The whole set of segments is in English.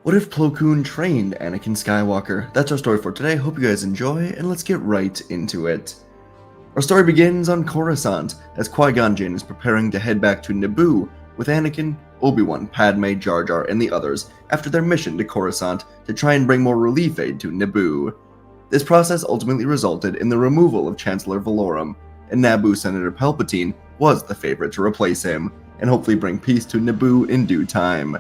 What if Plo Koon trained Anakin Skywalker? That's our story for today. Hope you guys enjoy, and let's get right into it. Our story begins on Coruscant, as Qui-Gon Jinn is preparing to head back to Naboo with Anakin, Obi-Wan, Padme, Jar Jar, and the others after their mission to Coruscant to try and bring more relief aid to Naboo. This process ultimately resulted in the removal of Chancellor Valorum, and Naboo Senator Palpatine was the favorite to replace him, and hopefully bring peace to Naboo in due time.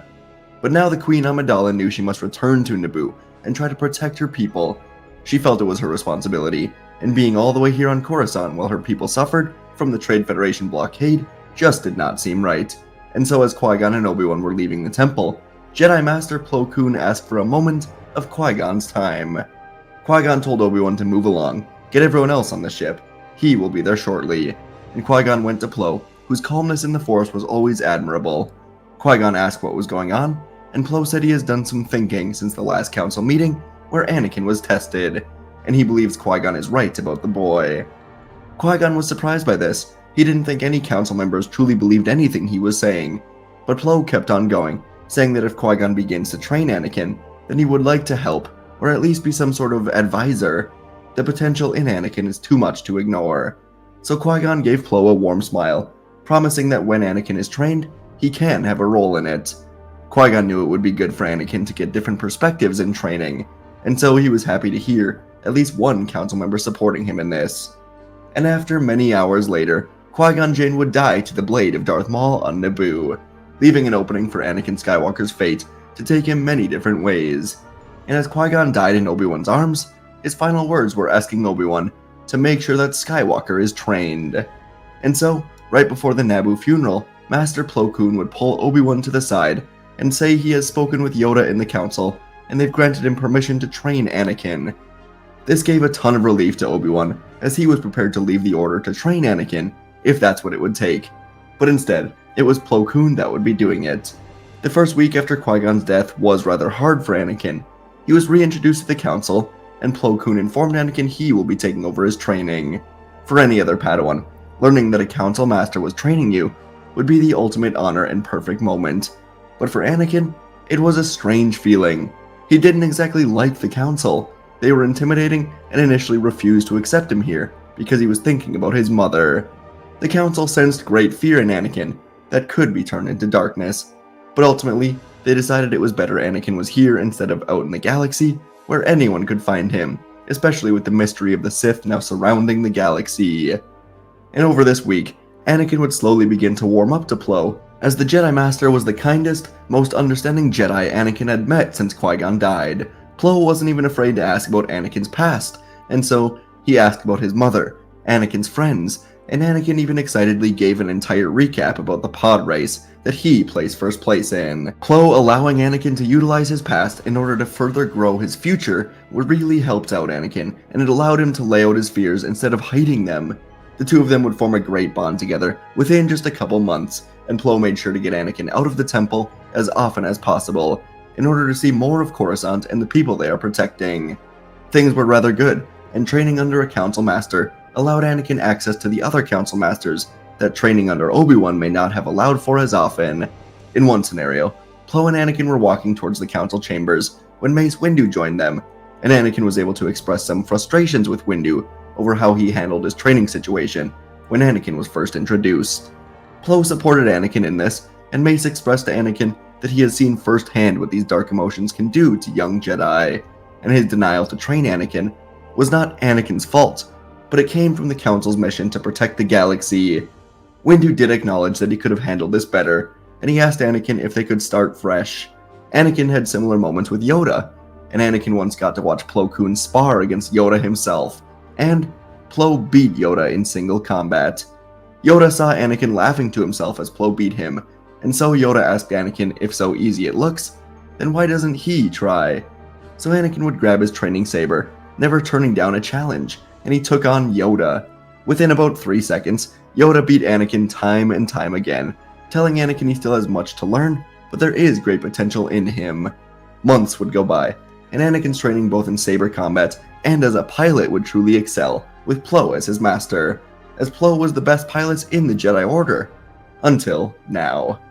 But now the Queen Amidala knew she must return to Naboo and try to protect her people. She felt it was her responsibility, and being all the way here on Coruscant while her people suffered from the Trade Federation blockade just did not seem right. And so as Qui-Gon and Obi-Wan were leaving the temple, Jedi Master Plo Koon asked for a moment of Qui-Gon's time. Qui-Gon told Obi-Wan to move along, get everyone else on the ship. He will be there shortly. And Qui-Gon went to Plo, whose calmness in the Force was always admirable. Qui-Gon asked what was going on, and Plo said he has done some thinking since the last council meeting where Anakin was tested, and he believes Qui-Gon is right about the boy. Qui-Gon was surprised by this. He didn't think any council members truly believed anything he was saying, but Plo kept on going, saying that if Qui-Gon begins to train Anakin, then he would like to help, or at least be some sort of advisor. The potential in Anakin is too much to ignore. So Qui-Gon gave Plo a warm smile, promising that when Anakin is trained, he can have a role in it. Qui-Gon knew it would be good for Anakin to get different perspectives in training, and so he was happy to hear at least one council member supporting him in this. And after many hours later, Qui-Gon Jinn would die to the blade of Darth Maul on Naboo, leaving an opening for Anakin Skywalker's fate to take him many different ways. And as Qui-Gon died in Obi-Wan's arms, his final words were asking Obi-Wan to make sure that Skywalker is trained. And so, right before the Naboo funeral, Master Plo Koon would pull Obi-Wan to the side and say he has spoken with Yoda in the council, and they've granted him permission to train Anakin. This gave a ton of relief to Obi-Wan, as he was prepared to leave the order to train Anakin, if that's what it would take. But instead, it was Plo Koon that would be doing it. The first week after Qui-Gon's death was rather hard for Anakin. He was reintroduced to the council, and Plo Koon informed Anakin he will be taking over his training. For any other Padawan, learning that a council master was training you would be the ultimate honor and perfect moment. But for Anakin, it was a strange feeling. He didn't exactly like the council. They were intimidating and initially refused to accept him here because he was thinking about his mother. The council sensed great fear in Anakin that could be turned into darkness, but ultimately they decided it was better Anakin was here instead of out in the galaxy where anyone could find him, especially with the mystery of the Sith now surrounding the galaxy. And over this week, Anakin would slowly begin to warm up to Plo, as the Jedi Master was the kindest, most understanding Jedi Anakin had met since Qui-Gon died. Plo wasn't even afraid to ask about Anakin's past, and so he asked about his mother, Anakin's friends, and Anakin even excitedly gave an entire recap about the pod race that he placed first place in. Plo allowing Anakin to utilize his past in order to further grow his future really helped out Anakin, and it allowed him to lay out his fears instead of hiding them. The two of them would form a great bond together within just a couple months, and Plo made sure to get Anakin out of the temple as often as possible, in order to see more of Coruscant and the people they are protecting. Things were rather good, and training under a council master allowed Anakin access to the other council masters that training under Obi-Wan may not have allowed for as often. In one scenario, Plo and Anakin were walking towards the council chambers when Mace Windu joined them, and Anakin was able to express some frustrations with Windu over how he handled his training situation when Anakin was first introduced. Plo supported Anakin in this, and Mace expressed to Anakin that he has seen firsthand what these dark emotions can do to young Jedi, and his denial to train Anakin was not Anakin's fault, but it came from the Council's mission to protect the galaxy. Windu did acknowledge that he could have handled this better, and he asked Anakin if they could start fresh. Anakin had similar moments with Yoda, and Anakin once got to watch Plo Koon spar against Yoda himself, and Plo beat Yoda in single combat. Yoda saw Anakin laughing to himself as Plo beat him, and so Yoda asked Anakin if so easy it looks, then why doesn't he try? So Anakin would grab his training saber, never turning down a challenge, and he took on Yoda. Within about 3 seconds, Yoda beat Anakin time and time again, telling Anakin he still has much to learn, but there is great potential in him. Months would go by, and Anakin's training both in saber combat and as a pilot would truly excel, with Plo as his master, as Plo was the best pilot in the Jedi Order. Until now.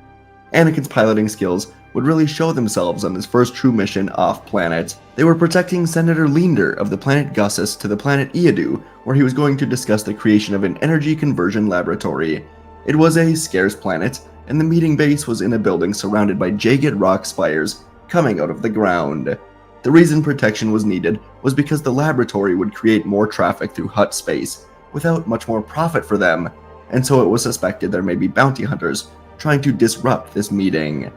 Anakin's piloting skills would really show themselves on this first true mission off-planet. They were protecting Senator Linder of the planet Gussus to the planet Iadu, where he was going to discuss the creation of an energy conversion laboratory. It was a scarce planet, and the meeting base was in a building surrounded by jagged rock spires coming out of the ground. The reason protection was needed was because the laboratory would create more traffic through hut space, without much more profit for them, and so it was suspected there may be bounty hunters trying to disrupt this meeting.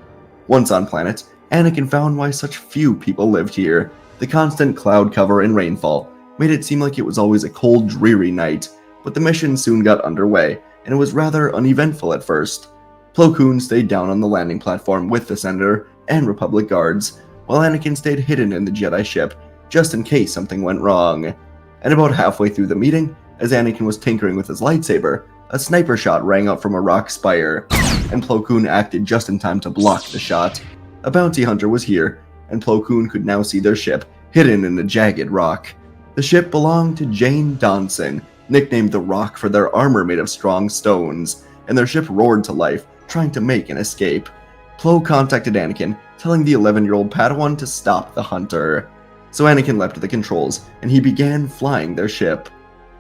Once on planet, Anakin found why such few people lived here. The constant cloud cover and rainfall made it seem like it was always a cold, dreary night, but the mission soon got underway, and it was rather uneventful at first. Plo Koon stayed down on the landing platform with the Senator and Republic guards, while Anakin stayed hidden in the Jedi ship, just in case something went wrong. And about halfway through the meeting, as Anakin was tinkering with his lightsaber, a sniper shot rang out from a rock spire, and Plo Koon acted just in time to block the shot. A bounty hunter was here, and Plo Koon could now see their ship, hidden in a jagged rock. The ship belonged to Jane Donson, nicknamed the Rock for their armor made of strong stones, and their ship roared to life, trying to make an escape. Plo contacted Anakin, telling the 11-year-old Padawan to stop the hunter. So Anakin leapt to the controls, and he began flying their ship.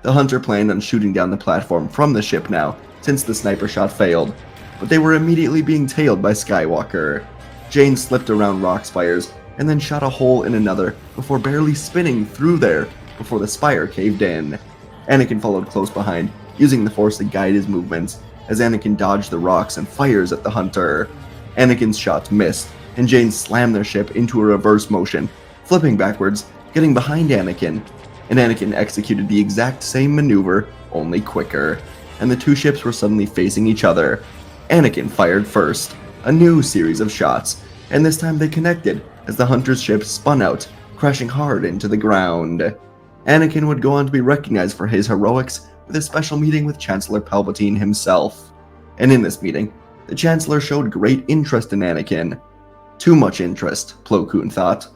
The hunter planned on shooting down the platform from the ship now, since the sniper shot failed, but they were immediately being tailed by Skywalker. Jane slipped around rock spires, and then shot a hole in another before barely spinning through there before the spire caved in. Anakin followed close behind, using the Force to guide his movements, as Anakin dodged the rocks and fires at the hunter. Anakin's shots missed, and Jane slammed their ship into a reverse motion, flipping backwards, getting behind Anakin. And Anakin executed the exact same maneuver, only quicker, and the two ships were suddenly facing each other. Anakin fired first, a new series of shots, and this time they connected as the hunter's ship spun out, crashing hard into the ground. Anakin would go on to be recognized for his heroics with a special meeting with Chancellor Palpatine himself. And in this meeting, the Chancellor showed great interest in Anakin. Too much interest, Plo Koon thought.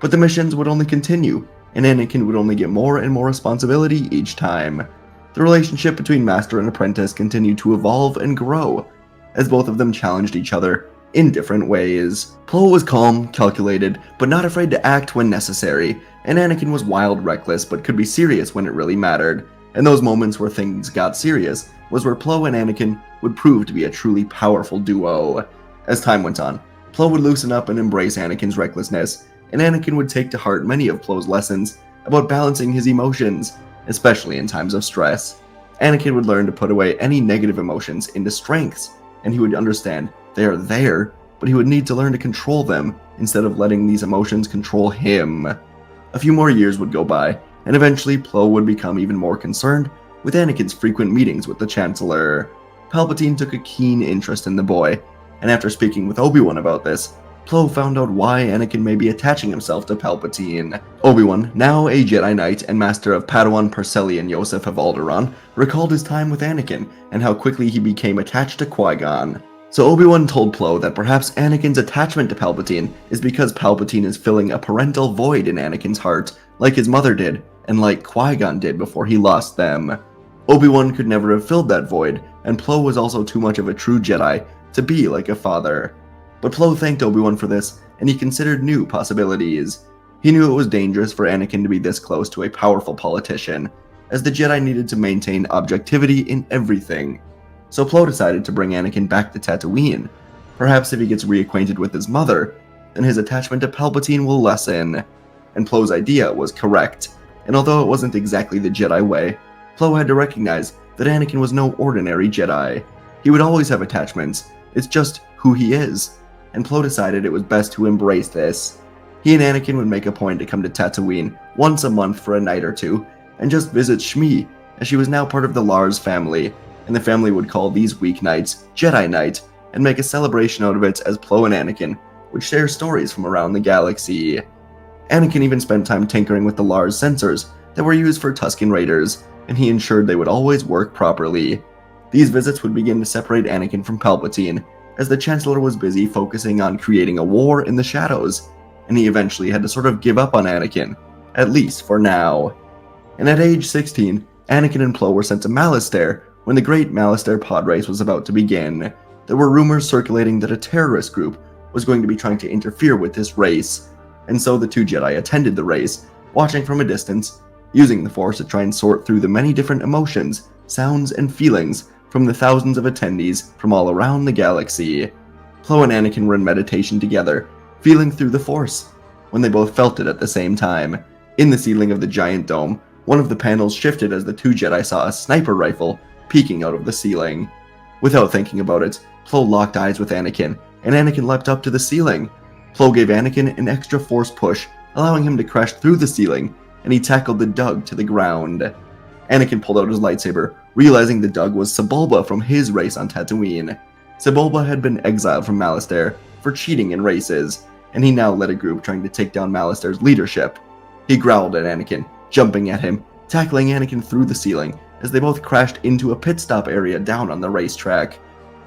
But the missions would only continue, and Anakin would only get more and more responsibility each time. The relationship between master and apprentice continued to evolve and grow, as both of them challenged each other in different ways. Plo was calm, calculated, but not afraid to act when necessary, and Anakin was wild, reckless, but could be serious when it really mattered. And those moments where things got serious was where Plo and Anakin would prove to be a truly powerful duo. As time went on, Plo would loosen up and embrace Anakin's recklessness, and Anakin would take to heart many of Plo's lessons about balancing his emotions, especially in times of stress. Anakin would learn to put away any negative emotions into strengths, and he would understand they are there, but he would need to learn to control them instead of letting these emotions control him. A few more years would go by, and eventually Plo would become even more concerned with Anakin's frequent meetings with the Chancellor. Palpatine took a keen interest in the boy, and after speaking with Obi-Wan about this, Plo found out why Anakin may be attaching himself to Palpatine. Obi-Wan, now a Jedi Knight and master of Padawan Parcelian Yosef of Alderaan, recalled his time with Anakin and how quickly he became attached to Qui-Gon. So Obi-Wan told Plo that perhaps Anakin's attachment to Palpatine is because Palpatine is filling a parental void in Anakin's heart, like his mother did, and like Qui-Gon did before he lost them. Obi-Wan could never have filled that void, and Plo was also too much of a true Jedi to be like a father. But Plo thanked Obi-Wan for this, and he considered new possibilities. He knew it was dangerous for Anakin to be this close to a powerful politician, as the Jedi needed to maintain objectivity in everything. So Plo decided to bring Anakin back to Tatooine. Perhaps if he gets reacquainted with his mother, then his attachment to Palpatine will lessen. And Plo's idea was correct, and although it wasn't exactly the Jedi way, Plo had to recognize that Anakin was no ordinary Jedi. He would always have attachments, it's just who he is, and Plo decided it was best to embrace this. He and Anakin would make a point to come to Tatooine once a month for a night or two, and just visit Shmi, as she was now part of the Lars family, and the family would call these weeknights Jedi Night, and make a celebration out of it as Plo and Anakin would share stories from around the galaxy. Anakin even spent time tinkering with the Lars sensors that were used for Tusken Raiders, and he ensured they would always work properly. These visits would begin to separate Anakin from Palpatine, as the Chancellor was busy focusing on creating a war in the shadows, and he eventually had to sort of give up on Anakin, at least for now. And at age 16, Anakin and Plo were sent to Malastare when the Great Malastare pod race was about to begin. There were rumors circulating that a terrorist group was going to be trying to interfere with this race, and so the two Jedi attended the race, watching from a distance, using the Force to try and sort through the many different emotions, sounds, and feelings from the thousands of attendees from all around the galaxy. Plo and Anakin were in meditation together, feeling through the Force, when they both felt it at the same time. In the ceiling of the giant dome, one of the panels shifted as the two Jedi saw a sniper rifle peeking out of the ceiling. Without thinking about it, Plo locked eyes with Anakin, and Anakin leapt up to the ceiling. Plo gave Anakin an extra Force push, allowing him to crash through the ceiling, and he tackled the Dug to the ground. Anakin pulled out his lightsaber, realizing the Dug was Sebulba from his race on Tatooine. Sebulba had been exiled from Malastare for cheating in races, and he now led a group trying to take down Malastare's leadership. He growled at Anakin, jumping at him, tackling Anakin through the ceiling as they both crashed into a pit stop area down on the racetrack.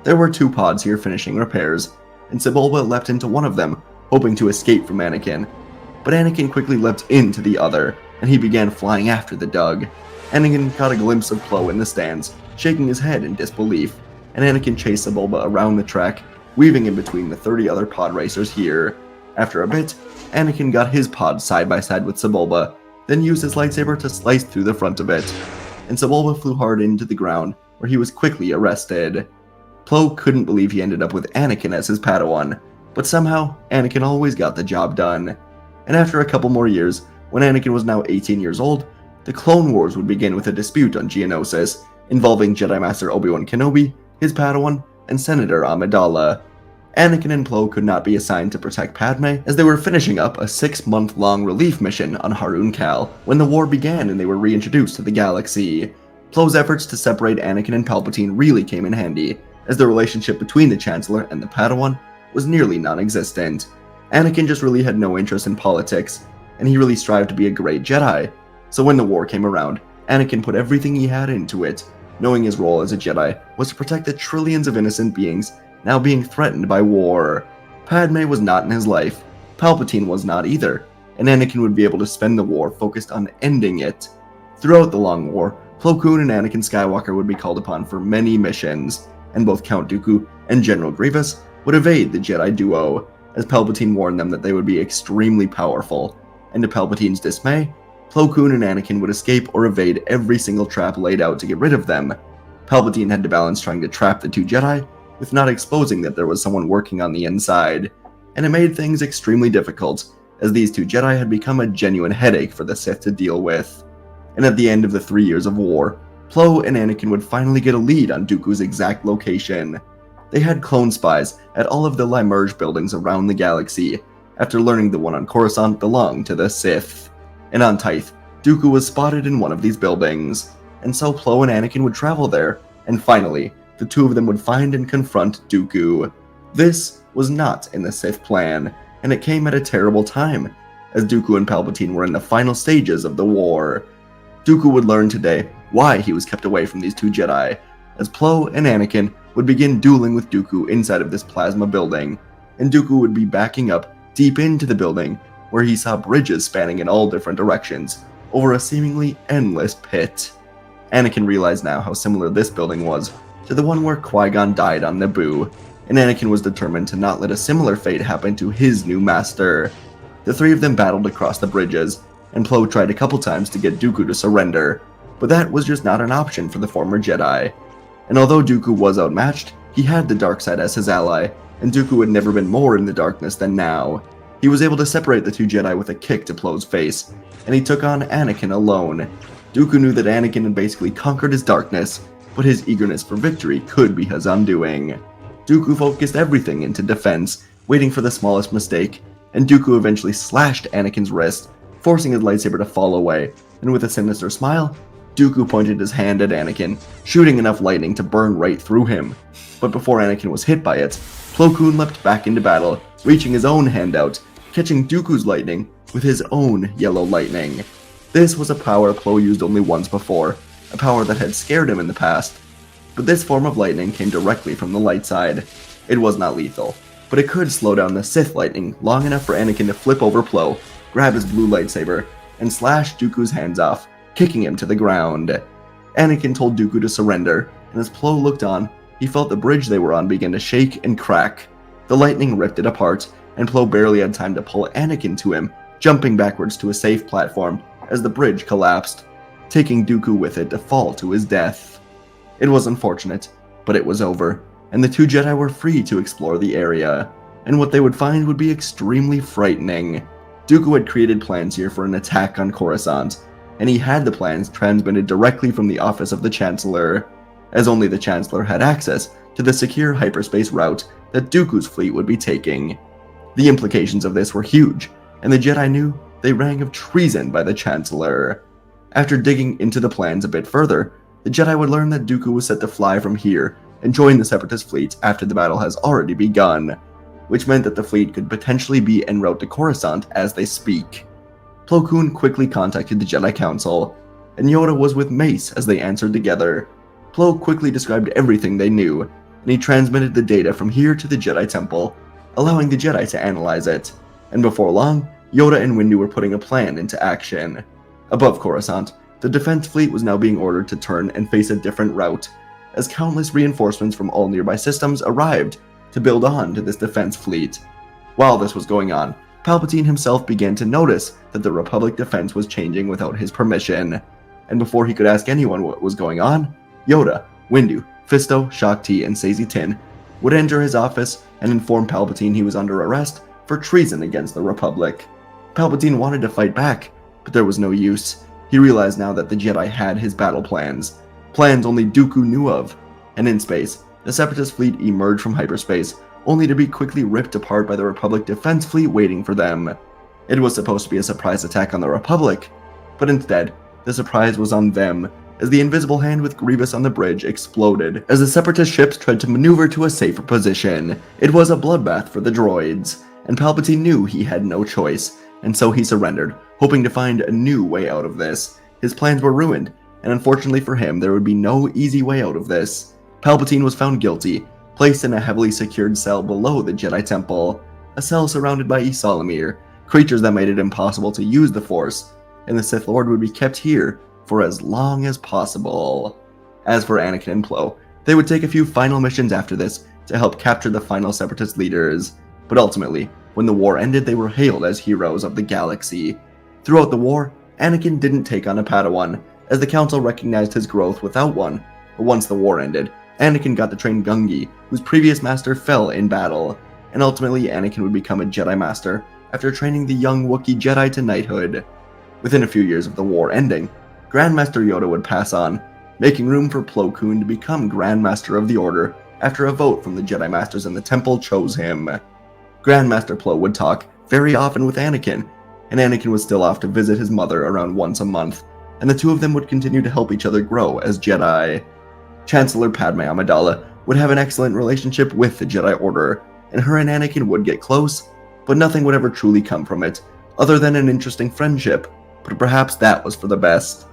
There were two pods here finishing repairs, and Sebulba leapt into one of them, hoping to escape from Anakin. But Anakin quickly leapt into the other, and he began flying after the Dug. Anakin caught a glimpse of Plo in the stands, shaking his head in disbelief, and Anakin chased Sebulba around the track, weaving in between the 30 other pod racers here. After a bit, Anakin got his pod side by side with Sebulba, then used his lightsaber to slice through the front of it, and Sebulba flew hard into the ground, where he was quickly arrested. Plo couldn't believe he ended up with Anakin as his Padawan, but somehow, Anakin always got the job done. And after a couple more years, when Anakin was now 18 years old, the Clone Wars would begin with a dispute on Geonosis, involving Jedi Master Obi-Wan Kenobi, his Padawan, and Senator Amidala. Anakin and Plo could not be assigned to protect Padme, as they were finishing up a 6-month-long relief mission on Harun Kal when the war began and they were reintroduced to the galaxy. Plo's efforts to separate Anakin and Palpatine really came in handy, as the relationship between the Chancellor and the Padawan was nearly non-existent. Anakin just really had no interest in politics, and he really strived to be a great Jedi. So when the war came around, Anakin put everything he had into it, knowing his role as a Jedi was to protect the trillions of innocent beings now being threatened by war. Padme was not in his life, Palpatine was not either, and Anakin would be able to spend the war focused on ending it. Throughout the Long War, Plo Koon and Anakin Skywalker would be called upon for many missions, and both Count Dooku and General Grievous would evade the Jedi duo, as Palpatine warned them that they would be extremely powerful, and to Palpatine's dismay, Plo Koon and Anakin would escape or evade every single trap laid out to get rid of them. Palpatine had to balance trying to trap the two Jedi with not exposing that there was someone working on the inside, and it made things extremely difficult, as these two Jedi had become a genuine headache for the Sith to deal with. And at the end of the 3 years of war, Plo and Anakin would finally get a lead on Dooku's exact location. They had clone spies at all of the Limerge buildings around the galaxy, after learning the one on Coruscant belonged to the Sith. And on Tyth, Dooku was spotted in one of these buildings, and so Plo and Anakin would travel there, and finally, the two of them would find and confront Dooku. This was not in the Sith plan, and it came at a terrible time, as Dooku and Palpatine were in the final stages of the war. Dooku would learn today why he was kept away from these two Jedi, as Plo and Anakin would begin dueling with Dooku inside of this plasma building, and Dooku would be backing up deep into the building, where he saw bridges spanning in all different directions, over a seemingly endless pit. Anakin realized now how similar this building was to the one where Qui-Gon died on Naboo, and Anakin was determined to not let a similar fate happen to his new master. The three of them battled across the bridges, and Plo tried a couple times to get Dooku to surrender, but that was just not an option for the former Jedi. And although Dooku was outmatched, he had the dark side as his ally, and Dooku had never been more in the darkness than now. He was able to separate the two Jedi with a kick to Plo's face, and he took on Anakin alone. Dooku knew that Anakin had basically conquered his darkness, but his eagerness for victory could be his undoing. Dooku focused everything into defense, waiting for the smallest mistake, and Dooku eventually slashed Anakin's wrist, forcing his lightsaber to fall away, and with a sinister smile, Dooku pointed his hand at Anakin, shooting enough lightning to burn right through him. But before Anakin was hit by it, Plo Koon leapt back into battle, reaching his own hand out, catching Dooku's lightning with his own yellow lightning. This was a power Plo used only once before, a power that had scared him in the past. But this form of lightning came directly from the light side. It was not lethal, but it could slow down the Sith lightning long enough for Anakin to flip over Plo, grab his blue lightsaber, and slash Dooku's hands off, kicking him to the ground. Anakin told Dooku to surrender, and as Plo looked on, he felt the bridge they were on begin to shake and crack. The The lightning ripped it apart, and Plo barely had time to pull Anakin to him, jumping backwards to a safe platform as the bridge collapsed, taking Dooku with it to fall to his death. It was unfortunate, but it was over, and the two Jedi were free to explore the area, and what they would find would be extremely frightening. Dooku had created plans here for an attack on Coruscant, and he had the plans transmitted directly from the office of the Chancellor, as only the Chancellor had access to the secure hyperspace route that Dooku's fleet would be taking. The implications of this were huge, and the Jedi knew they rang of treason by the Chancellor. After digging into the plans a bit further, the Jedi would learn that Dooku was set to fly from here and join the Separatist fleet after the battle has already begun, which meant that the fleet could potentially be en route to Coruscant as they speak. Plo Koon quickly contacted the Jedi Council, and Yoda was with Mace as they answered together. Plo quickly described everything they knew, and he transmitted the data from here to the Jedi Temple, allowing the Jedi to analyze it, and before long, Yoda and Windu were putting a plan into action. Above Coruscant, the defense fleet was now being ordered to turn and face a different route, as countless reinforcements from all nearby systems arrived to build on to this defense fleet. While this was going on, Palpatine himself began to notice that the Republic defense was changing without his permission, and before he could ask anyone what was going on, Yoda, Windu, Fisto, Shaak Ti, and Saesee Tiin would enter his office and inform Palpatine he was under arrest for treason against the Republic. Palpatine wanted to fight back, but there was no use. He realized now that the Jedi had his battle plans only Dooku knew of, and in space, the Separatist fleet emerged from hyperspace, only to be quickly ripped apart by the Republic defense fleet waiting for them. It was supposed to be a surprise attack on the Republic, but instead, the surprise was on them, as the invisible hand with Grievous on the bridge exploded as the Separatist ships tried to maneuver to a safer position. It was a bloodbath for the droids, and Palpatine knew he had no choice, and so he surrendered, hoping to find a new way out of this. His plans were ruined, and unfortunately for him, there would be no easy way out of this. Palpatine was found guilty, placed in a heavily secured cell below the Jedi Temple, a cell surrounded by Ysalamir, creatures that made it impossible to use the Force, and the Sith Lord would be kept here for as long as possible. As for Anakin and Plo, they would take a few final missions after this to help capture the final Separatist leaders, but ultimately, when the war ended, they were hailed as heroes of the galaxy. Throughout the war, Anakin didn't take on a Padawan, as the Council recognized his growth without one, but once the war ended, Anakin got to train Gungi, whose previous master fell in battle, and ultimately Anakin would become a Jedi Master after training the young Wookiee Jedi to knighthood. Within a few years of the war ending, Grandmaster Yoda would pass on, making room for Plo Koon to become Grand Master of the Order after a vote from the Jedi Masters in the Temple chose him. Grandmaster Plo would talk very often with Anakin, and Anakin was still off to visit his mother around once a month, and the two of them would continue to help each other grow as Jedi. Chancellor Padme Amidala would have an excellent relationship with the Jedi Order, and her and Anakin would get close, but nothing would ever truly come from it, other than an interesting friendship, but perhaps that was for the best.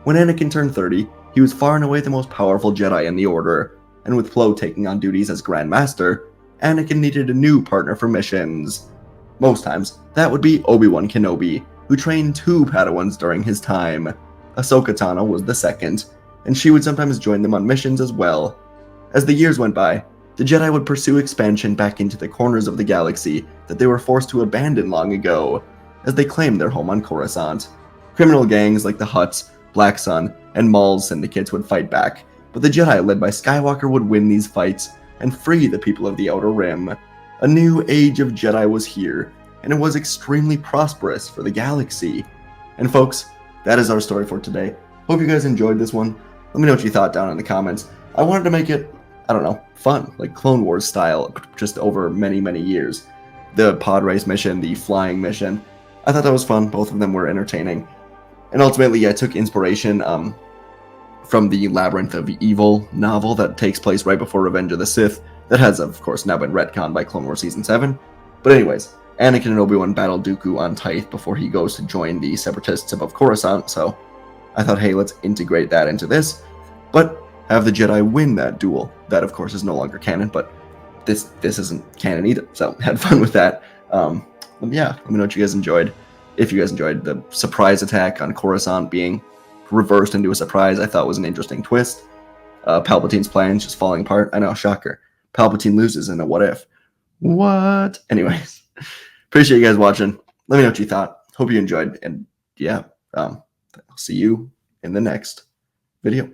When Anakin turned 30, he was far and away the most powerful Jedi in the Order, and with Plo taking on duties as Grand Master, Anakin needed a new partner for missions. Most times, that would be Obi-Wan Kenobi, who trained 2 Padawans during his time. Ahsoka Tano was the second, and she would sometimes join them on missions as well. As the years went by, the Jedi would pursue expansion back into the corners of the galaxy that they were forced to abandon long ago, as they claimed their home on Coruscant. Criminal gangs like the Hutts, Black Sun, and Maul's syndicates would fight back, but the Jedi led by Skywalker would win these fights and free the people of the Outer Rim. A new age of Jedi was here, and it was extremely prosperous for the galaxy. And folks, that is our story for today. Hope you guys enjoyed this one. Let me know what you thought down in the comments. I wanted to make it, fun, like Clone Wars style, just over many, many years. The pod race mission, the flying mission, I thought that was fun. Both of them were entertaining. And ultimately, I took inspiration from the Labyrinth of Evil novel that takes place right before Revenge of the Sith, that has, of course, now been retconned by Clone Wars Season 7. But anyways, Anakin and Obi-Wan battle Dooku on Tyth before he goes to join the Separatists above Coruscant, so I thought, hey, let's integrate that into this, but have the Jedi win that duel. That, of course, is no longer canon, but this isn't canon either, so had fun with that. Yeah, let me know what you guys enjoyed. If you guys enjoyed the surprise attack on Coruscant being reversed into a surprise, I thought was an interesting twist. Palpatine's plans just falling apart. I know, shocker. Palpatine loses in a what if. What? Anyways, appreciate you guys watching. Let me know what you thought. Hope you enjoyed. And yeah, I'll see you in the next video.